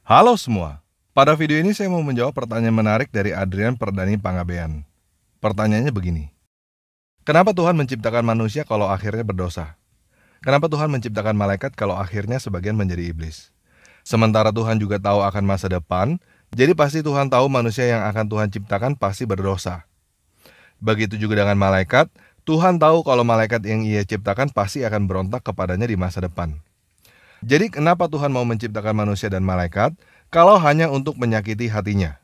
Halo semua, pada video ini saya mau menjawab pertanyaan menarik dari Adrian Perdani Pangabean. Pertanyaannya begini, kenapa Tuhan menciptakan manusia kalau akhirnya berdosa? Kenapa Tuhan menciptakan malaikat kalau akhirnya sebagian menjadi iblis? Sementara Tuhan juga tahu akan masa depan, jadi pasti Tuhan tahu manusia yang akan Tuhan ciptakan pasti berdosa. Begitu juga dengan malaikat, Tuhan tahu kalau malaikat yang Ia ciptakan pasti akan berontak kepadanya di masa depan. Jadi kenapa Tuhan mau menciptakan manusia dan malaikat kalau hanya untuk menyakiti hatinya?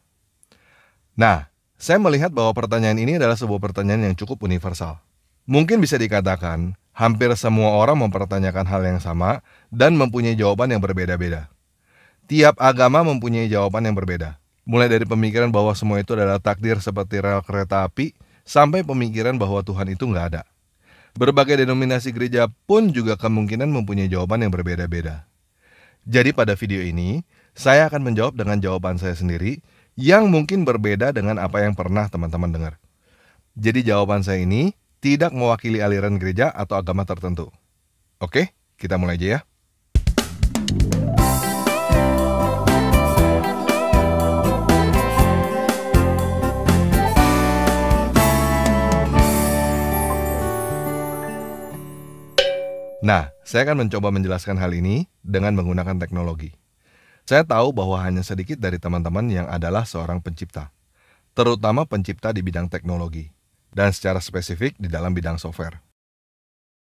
Nah, saya melihat bahwa pertanyaan ini adalah sebuah pertanyaan yang cukup universal. Mungkin bisa dikatakan, hampir semua orang mempertanyakan hal yang sama dan mempunyai jawaban yang berbeda-beda. Tiap agama mempunyai jawaban yang berbeda. Mulai dari pemikiran bahwa semua itu adalah takdir seperti rel kereta api, sampai pemikiran bahwa Tuhan itu nggak ada. Berbagai denominasi gereja pun juga kemungkinan mempunyai jawaban yang berbeda-beda. Jadi pada video ini, saya akan menjawab dengan jawaban saya sendiri yang mungkin berbeda dengan apa yang pernah teman-teman dengar. Jadi jawaban saya ini tidak mewakili aliran gereja atau agama tertentu. Oke, kita mulai aja ya. Nah, saya akan mencoba menjelaskan hal ini dengan menggunakan teknologi. Saya tahu bahwa hanya sedikit dari teman-teman yang adalah seorang pencipta, terutama pencipta di bidang teknologi, dan secara spesifik di dalam bidang software.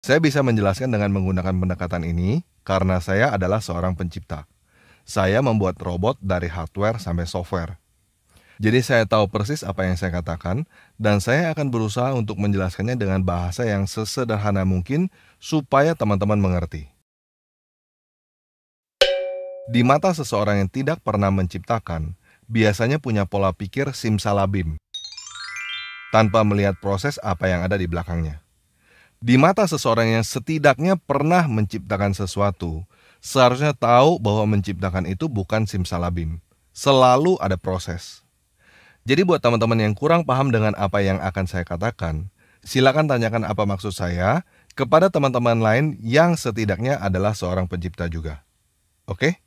Saya bisa menjelaskan dengan menggunakan pendekatan ini karena saya adalah seorang pencipta. Saya membuat robot dari hardware sampai software. Jadi saya tahu persis apa yang saya katakan, dan saya akan berusaha untuk menjelaskannya dengan bahasa yang sesederhana mungkin supaya teman-teman mengerti. Di mata seseorang yang tidak pernah menciptakan, biasanya punya pola pikir simsalabim, tanpa melihat proses apa yang ada di belakangnya. Di mata seseorang yang setidaknya pernah menciptakan sesuatu, seharusnya tahu bahwa menciptakan itu bukan simsalabim. Selalu ada proses. Jadi buat teman-teman yang kurang paham dengan apa yang akan saya katakan, silakan tanyakan apa maksud saya kepada teman-teman lain yang setidaknya adalah seorang pencipta juga. Oke?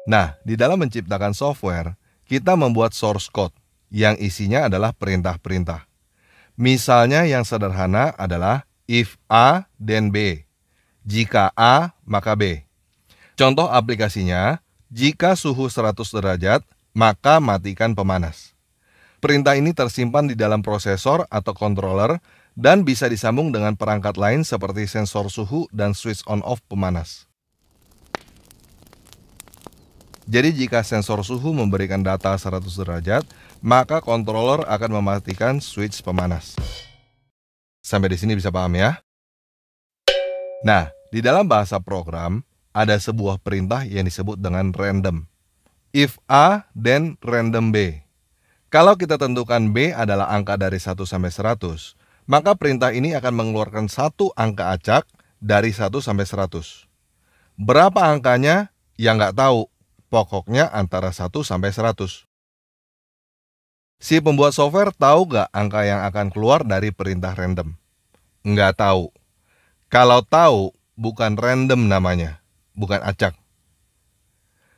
Nah, di dalam menciptakan software, kita membuat source code yang isinya adalah perintah-perintah. Misalnya yang sederhana adalah if A then B. Jika A, maka B. Contoh aplikasinya, jika suhu 100 derajat, maka matikan pemanas. Perintah ini tersimpan di dalam prosesor atau controller dan bisa disambung dengan perangkat lain seperti sensor suhu dan switch on-off pemanas. Jadi jika sensor suhu memberikan data 100 derajat, maka controller akan mematikan switch pemanas. Sampai di sini bisa paham ya? Nah, di dalam bahasa program, ada sebuah perintah yang disebut dengan random. If A, then random B. Kalau kita tentukan B adalah angka dari 1 sampai 100, maka perintah ini akan mengeluarkan satu angka acak dari 1 sampai 100. Berapa angkanya? Ya nggak tahu. Pokoknya antara 1 sampai 100. Si pembuat software tahu nggak angka yang akan keluar dari perintah random? Nggak tahu. Kalau tahu, bukan random namanya, bukan acak.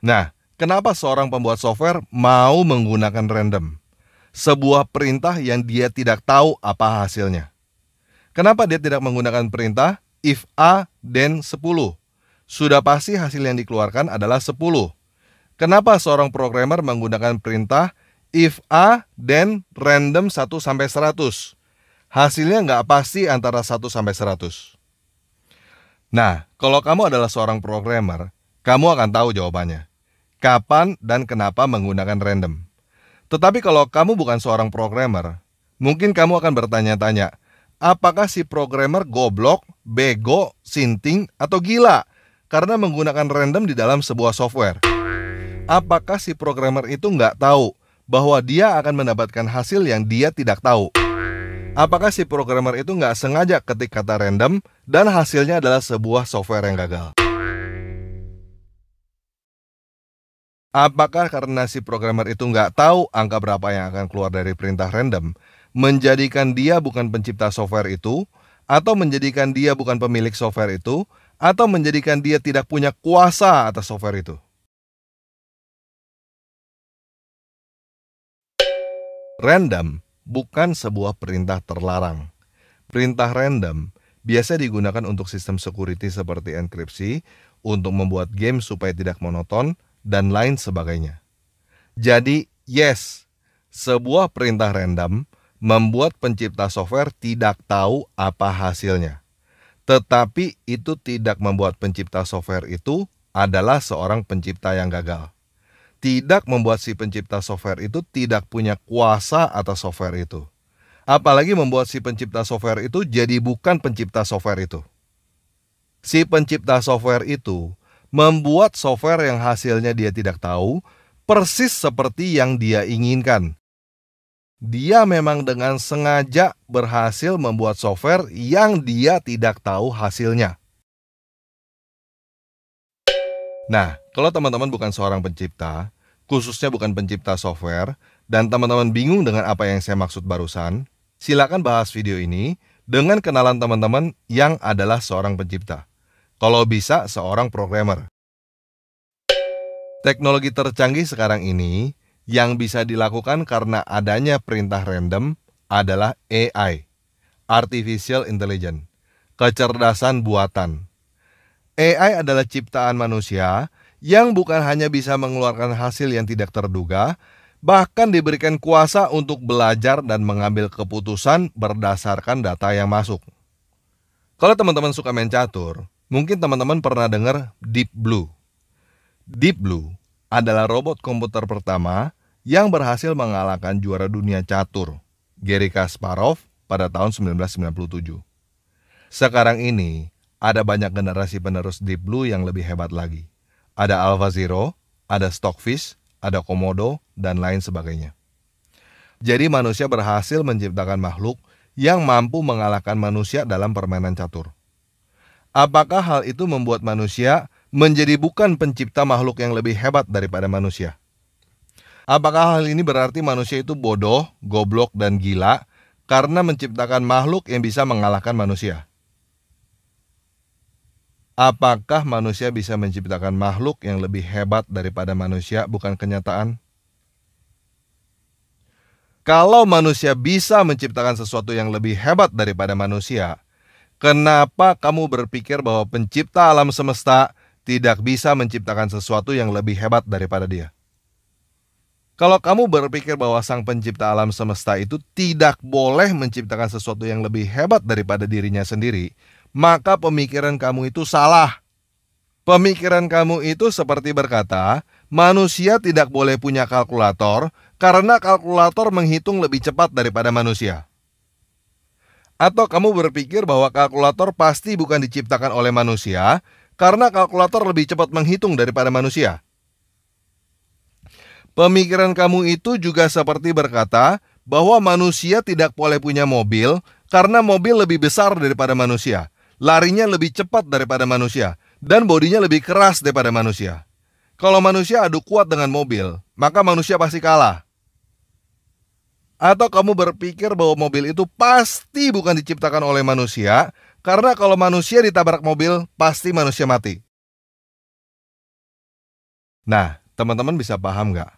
Nah, kenapa seorang pembuat software mau menggunakan random? Sebuah perintah yang dia tidak tahu apa hasilnya. Kenapa dia tidak menggunakan perintah if A then 10? Sudah pasti hasil yang dikeluarkan adalah 10. Kenapa seorang programmer menggunakan perintah if A then random 1 sampai 100? Hasilnya nggak pasti antara 1 sampai 100. Nah, kalau kamu adalah seorang programmer, kamu akan tahu jawabannya. Kapan dan kenapa menggunakan random. Tetapi kalau kamu bukan seorang programmer, mungkin kamu akan bertanya-tanya, apakah si programmer goblok, bego, sinting, atau gila karena menggunakan random di dalam sebuah software? Apakah si programmer itu nggak tahu bahwa dia akan mendapatkan hasil yang dia tidak tahu? Apakah si programmer itu nggak sengaja ketik kata random dan hasilnya adalah sebuah software yang gagal? Apakah karena si programmer itu nggak tahu angka berapa yang akan keluar dari perintah random, menjadikan dia bukan pencipta software itu, atau menjadikan dia bukan pemilik software itu, atau menjadikan dia tidak punya kuasa atas software itu? Random bukan sebuah perintah terlarang. Perintah random biasa digunakan untuk sistem security seperti enkripsi, untuk membuat game supaya tidak monoton, dan lain sebagainya. Jadi, yes, sebuah perintah random membuat pencipta software tidak tahu apa hasilnya. Tetapi itu tidak membuat pencipta software itu adalah seorang pencipta yang gagal. Tidak membuat si pencipta software itu tidak punya kuasa atas software itu. Apalagi membuat si pencipta software itu jadi bukan pencipta software itu. Si pencipta software itu membuat software yang hasilnya dia tidak tahu, persis seperti yang dia inginkan. Dia memang dengan sengaja berhasil membuat software yang dia tidak tahu hasilnya. Nah, kalau teman-teman bukan seorang pencipta, khususnya bukan pencipta software, dan teman-teman bingung dengan apa yang saya maksud barusan, silakan bahas video ini dengan kenalan teman-teman yang adalah seorang pencipta. Kalau bisa, seorang programmer. Teknologi tercanggih sekarang ini yang bisa dilakukan karena adanya perintah random adalah AI, Artificial Intelligence, kecerdasan buatan. AI adalah ciptaan manusia yang bukan hanya bisa mengeluarkan hasil yang tidak terduga, bahkan diberikan kuasa untuk belajar dan mengambil keputusan berdasarkan data yang masuk. Kalau teman-teman suka main catur, mungkin teman-teman pernah dengar Deep Blue. Deep Blue adalah robot komputer pertama yang berhasil mengalahkan juara dunia catur, Garry Kasparov, pada tahun 1997. Sekarang ini, ada banyak generasi penerus Deep Blue yang lebih hebat lagi. Ada AlphaZero, ada Stockfish, ada Komodo, dan lain sebagainya. Jadi manusia berhasil menciptakan makhluk yang mampu mengalahkan manusia dalam permainan catur. Apakah hal itu membuat manusia menjadi bukan pencipta makhluk yang lebih hebat daripada manusia? Apakah hal ini berarti manusia itu bodoh, goblok, dan gila karena menciptakan makhluk yang bisa mengalahkan manusia? Apakah manusia bisa menciptakan makhluk yang lebih hebat daripada manusia bukan kenyataan? Kalau manusia bisa menciptakan sesuatu yang lebih hebat daripada manusia, kenapa kamu berpikir bahwa pencipta alam semesta tidak bisa menciptakan sesuatu yang lebih hebat daripada dia? Kalau kamu berpikir bahwa sang pencipta alam semesta itu tidak boleh menciptakan sesuatu yang lebih hebat daripada dirinya sendiri, maka pemikiran kamu itu salah. Pemikiran kamu itu seperti berkata, manusia tidak boleh punya kalkulator karena kalkulator menghitung lebih cepat daripada manusia. Atau kamu berpikir bahwa kalkulator pasti bukan diciptakan oleh manusia karena kalkulator lebih cepat menghitung daripada manusia. Pemikiran kamu itu juga seperti berkata bahwa manusia tidak boleh punya mobil karena mobil lebih besar daripada manusia, larinya lebih cepat daripada manusia, dan bodinya lebih keras daripada manusia. Kalau manusia adu kuat dengan mobil, maka manusia pasti kalah. Atau kamu berpikir bahwa mobil itu pasti bukan diciptakan oleh manusia, karena kalau manusia ditabrak mobil, pasti manusia mati. Nah, teman-teman bisa paham nggak?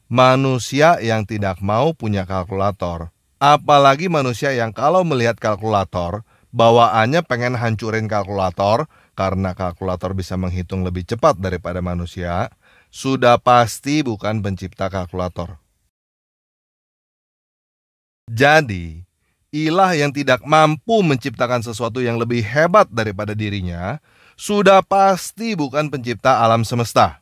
Manusia yang tidak mau punya kalkulator, apalagi manusia yang kalau melihat kalkulator, bawaannya pengen hancurin kalkulator karena kalkulator bisa menghitung lebih cepat daripada manusia, sudah pasti bukan pencipta kalkulator. Jadi, ilah yang tidak mampu menciptakan sesuatu yang lebih hebat daripada dirinya, sudah pasti bukan pencipta alam semesta.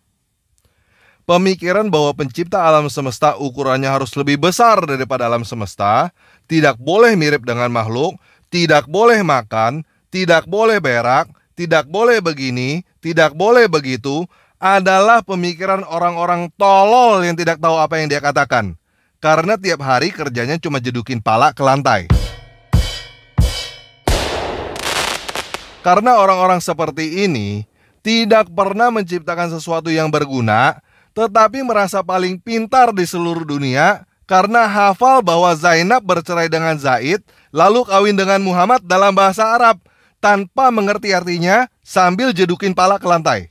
Pemikiran bahwa pencipta alam semesta ukurannya harus lebih besar daripada alam semesta, tidak boleh mirip dengan makhluk, tidak boleh makan, tidak boleh berak, tidak boleh begini, tidak boleh begitu, adalah pemikiran orang-orang tolol yang tidak tahu apa yang dia katakan. Karena tiap hari kerjanya cuma jedukin pala ke lantai. Karena orang-orang seperti ini tidak pernah menciptakan sesuatu yang berguna, tetapi merasa paling pintar di seluruh dunia karena hafal bahwa Zainab bercerai dengan Zaid, lalu kawin dengan Muhammad dalam bahasa Arab, tanpa mengerti artinya sambil jedukin pala ke lantai.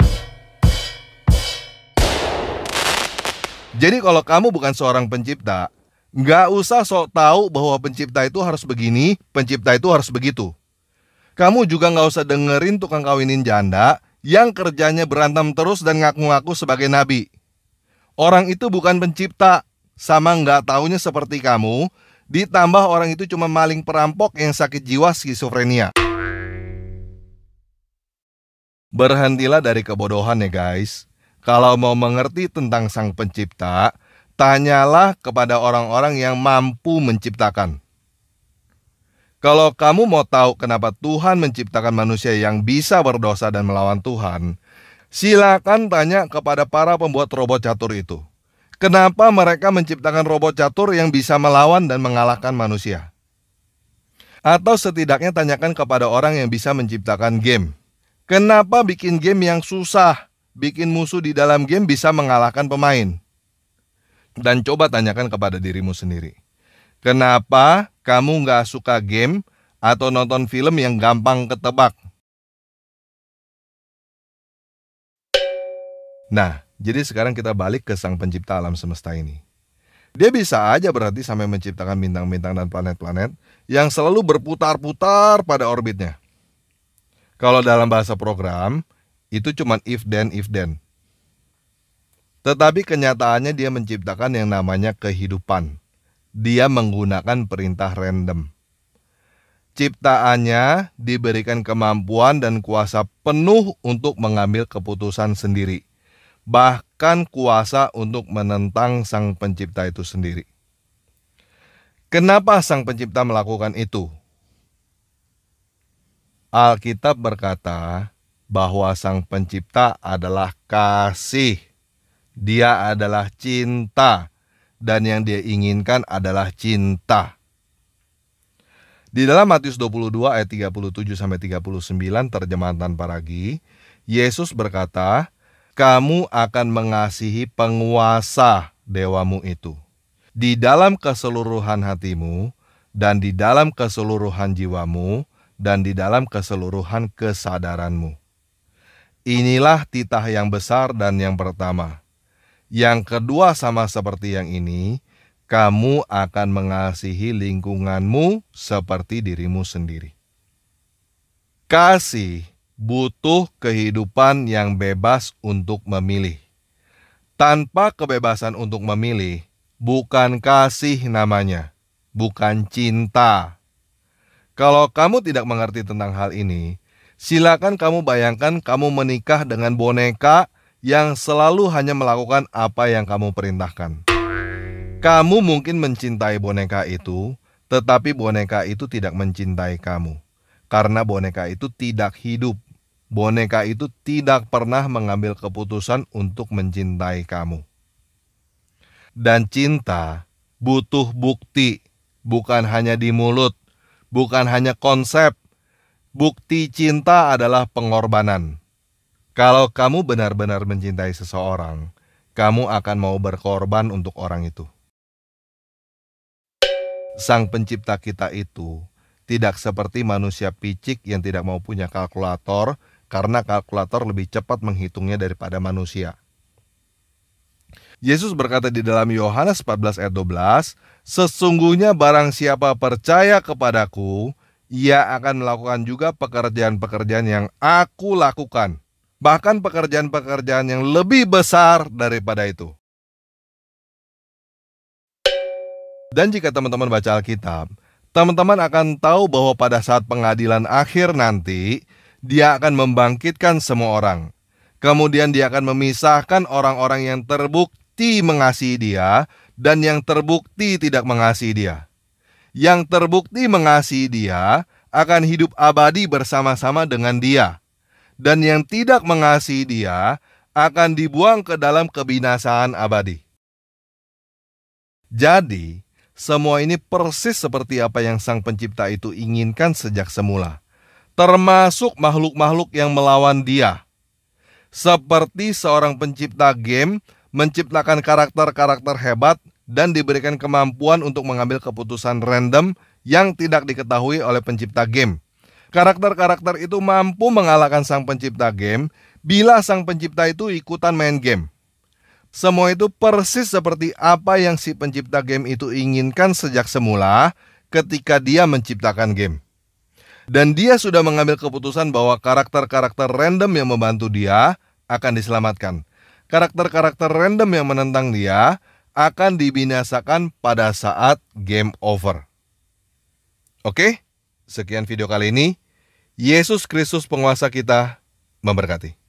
Jadi kalau kamu bukan seorang pencipta, Nggak usah sok tahu bahwa pencipta itu harus begini, pencipta itu harus begitu. Kamu juga nggak usah dengerin tukang kawinin janda yang kerjanya berantem terus dan ngaku-ngaku sebagai nabi. Orang itu bukan pencipta, sama nggak taunya seperti kamu, ditambah orang itu cuma maling perampok yang sakit jiwa skizofrenia. Berhentilah dari kebodohan ya guys. Kalau mau mengerti tentang sang pencipta, tanyalah kepada orang-orang yang mampu menciptakan. Kalau kamu mau tahu kenapa Tuhan menciptakan manusia yang bisa berdosa dan melawan Tuhan, silakan tanya kepada para pembuat robot catur itu. Kenapa mereka menciptakan robot catur yang bisa melawan dan mengalahkan manusia? Atau setidaknya tanyakan kepada orang yang bisa menciptakan game. Kenapa bikin game yang susah, bikin musuh di dalam game bisa mengalahkan pemain? Dan coba tanyakan kepada dirimu sendiri. Kenapa kamu nggak suka game atau nonton film yang gampang ketebak? Nah, jadi sekarang kita balik ke sang pencipta alam semesta ini. Dia bisa aja berarti sampai menciptakan bintang-bintang dan planet-planet yang selalu berputar-putar pada orbitnya. Kalau dalam bahasa program, itu cuma if then. Tetapi kenyataannya dia menciptakan yang namanya kehidupan. Dia menggunakan perintah random. Ciptaannya diberikan kemampuan dan kuasa penuh untuk mengambil keputusan sendiri. Bahkan kuasa untuk menentang sang pencipta itu sendiri. Kenapa sang pencipta melakukan itu? Alkitab berkata bahwa sang pencipta adalah kasih. Dia adalah cinta. Dan yang dia inginkan adalah cinta. Di dalam Matius 22 ayat 37-39 terjemahan tanpa ragi, Yesus berkata, kamu akan mengasihi penguasa dewamu itu di dalam keseluruhan hatimu, dan di dalam keseluruhan jiwamu, dan di dalam keseluruhan kesadaranmu. Inilah titah yang besar dan yang pertama. Yang kedua sama seperti yang ini, kamu akan mengasihi lingkunganmu seperti dirimu sendiri. Kasih butuh kehidupan yang bebas untuk memilih. Tanpa kebebasan untuk memilih, bukan kasih namanya, bukan cinta. Kalau kamu tidak mengerti tentang hal ini, silakan kamu bayangkan kamu menikah dengan boneka yang selalu hanya melakukan apa yang kamu perintahkan. Kamu mungkin mencintai boneka itu, tetapi boneka itu tidak mencintai kamu. Karena boneka itu tidak hidup. Boneka itu tidak pernah mengambil keputusan untuk mencintai kamu. Dan cinta butuh bukti, bukan hanya di mulut, bukan hanya konsep. Bukti cinta adalah pengorbanan. Kalau kamu benar-benar mencintai seseorang, kamu akan mau berkorban untuk orang itu. Sang pencipta kita itu tidak seperti manusia picik yang tidak mau punya kalkulator, karena kalkulator lebih cepat menghitungnya daripada manusia. Yesus berkata di dalam Yohanes 14 ayat 12, sesungguhnya barang siapa percaya kepadaku, ia akan melakukan juga pekerjaan-pekerjaan yang aku lakukan. Bahkan pekerjaan-pekerjaan yang lebih besar daripada itu. Dan jika teman-teman baca Alkitab, teman-teman akan tahu bahwa pada saat pengadilan akhir nanti, dia akan membangkitkan semua orang. Kemudian dia akan memisahkan orang-orang yang terbukti mengasihi dia dan yang terbukti tidak mengasihi dia. Yang terbukti mengasihi dia akan hidup abadi bersama-sama dengan dia. Dan yang tidak mengasihi dia akan dibuang ke dalam kebinasaan abadi. Jadi, semua ini persis seperti apa yang sang pencipta itu inginkan sejak semula. Termasuk makhluk-makhluk yang melawan dia. Seperti seorang pencipta game menciptakan karakter-karakter hebat dan diberikan kemampuan untuk mengambil keputusan random yang tidak diketahui oleh pencipta game. Karakter-karakter itu mampu mengalahkan sang pencipta game bila sang pencipta itu ikutan main game. Semua itu persis seperti apa yang si pencipta game itu inginkan sejak semula ketika dia menciptakan game. Dan dia sudah mengambil keputusan bahwa karakter-karakter random yang membantu dia akan diselamatkan. Karakter-karakter random yang menentang dia akan dibinasakan pada saat game over. Oke, sekian video kali ini. Yesus Kristus penguasa kita memberkati.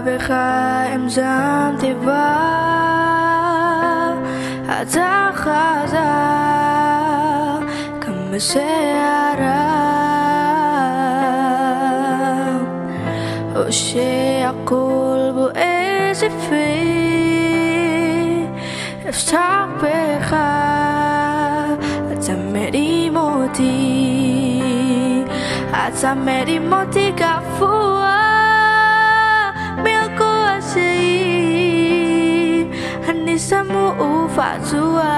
בך המשמתי בה, אתה חזק כמשערה, הושע כל בועז יפי, אפתח בך, אתה מרים אותי, אתה מרים אותי גבוה Samu ufatua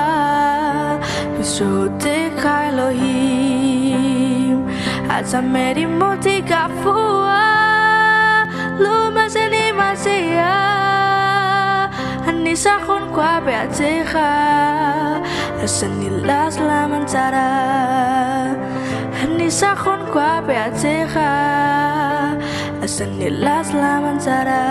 Lusotek Elohim Azameri moti kafua Lumaseni masea Anisakon kwa beateha Asanilas lamantara Anisakon kwa beateha Asanilas lamantara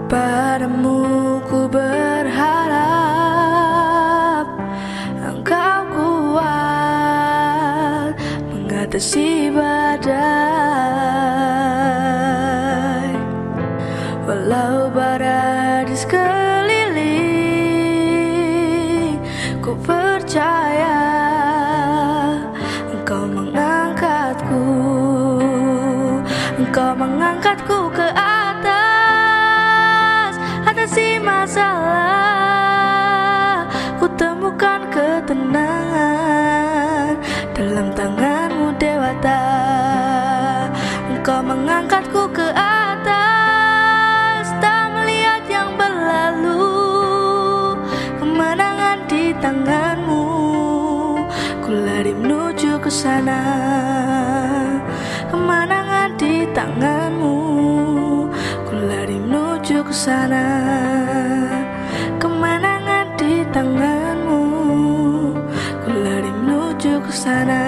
Padamu ku berharap Engkau kuat mengatasi badai Walau badai di sekeliling Ku percaya Engkau mengangkatku Engkau mengangkatku ke atas Atasi masalah Ku temukan ketenangan Dalam tanganmu dewata Engkau mengangkatku ke atas Tak melihat yang berlalu Kemenangan di tanganmu Ku lari menuju ke sana Kemenangan di tanganmu Ku lari menuju ke sana Kemenangan di tanganmu Ku lari menuju ke sana